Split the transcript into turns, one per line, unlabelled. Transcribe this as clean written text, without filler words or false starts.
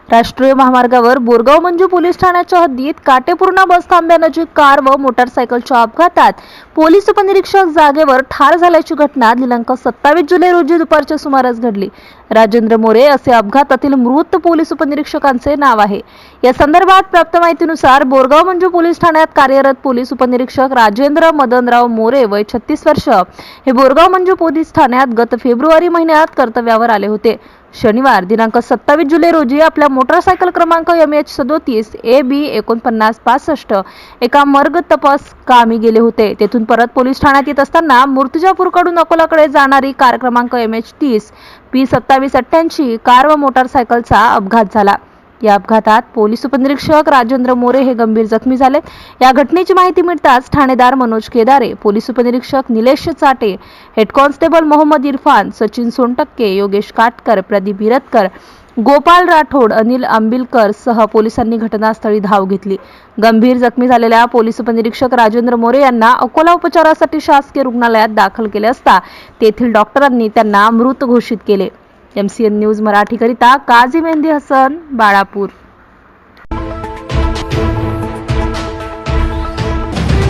राष्ट्रीय महामार्गावर बोरगाव मंजू पोलीस ठाण्याच्या हद्दीत काटेपूर्णा बस थांब्यानजीक कार व मोटारसायकलच्या अपघातात पोलीस उपनिरीक्षक जागेवर ठार झाल्याची घटना दिनांक 27 जुलै रोजी दुपारच्या सुमारास घडली। राजेंद्र मोरे असे अपघातातील मृत पोलीस उपनिरीक्षकांचे नाव आहे। या संदर्भात प्राप्त माहितीनुसार बोरगाव मंजू पोलीस ठाण्यात कार्यरत पोलीस उपनिरीक्षक राजेंद्र मदनराव मोरे वय 36 वर्ष हे बोरगाव मंजू पोलीस ठाण्यात गत फेब्रुवारी महिन्यात कर्तव्यावर आले होते। शनिवार दिनांक 27 जुलै रोजी आपल्या मोटारसायकल क्रमांक MH37 AB 4965 एका मार्ग तपास कामी गेले होते। तेथून परत पोलीस ठाण्यात येत असताना मूर्तिजापूरकडून अकोलाकडे जाणारी कार क्रमांक MH30 P2788 कार व मोटारसायकलचा अपघात झाला। या अपघातात पोलीस उपनिरीक्षक राजेंद्र मोरे हे गंभीर जखमी झाले। या घटनेची माहिती मिळताच ठाणेदार मनोज केदारे, पोलीस उपनिरीक्षक निलेश चाटे, हेड कॉन्स्टेबल मोहम्मद इरफान, सचिन सोनटक्के, योगेश काटकर, प्रदीप हिरतकर, गोपाल राठोड, अनिल आंबिलकर सह पोलिसांनी घटनास्थळी धाव घेतली। गंभीर जखमी झालेल्या पोलीस उपनिरीक्षक राजेंद्र मोरे यांना अकोला उपचारासाठी शासकीय रुग्णालयात दाखल केले असता तेथील डॉक्टरांनी त्यांना मृत घोषित केले। MCN न्यूज मराठी करिता काझी मेहंदी हसन, बाळापूर।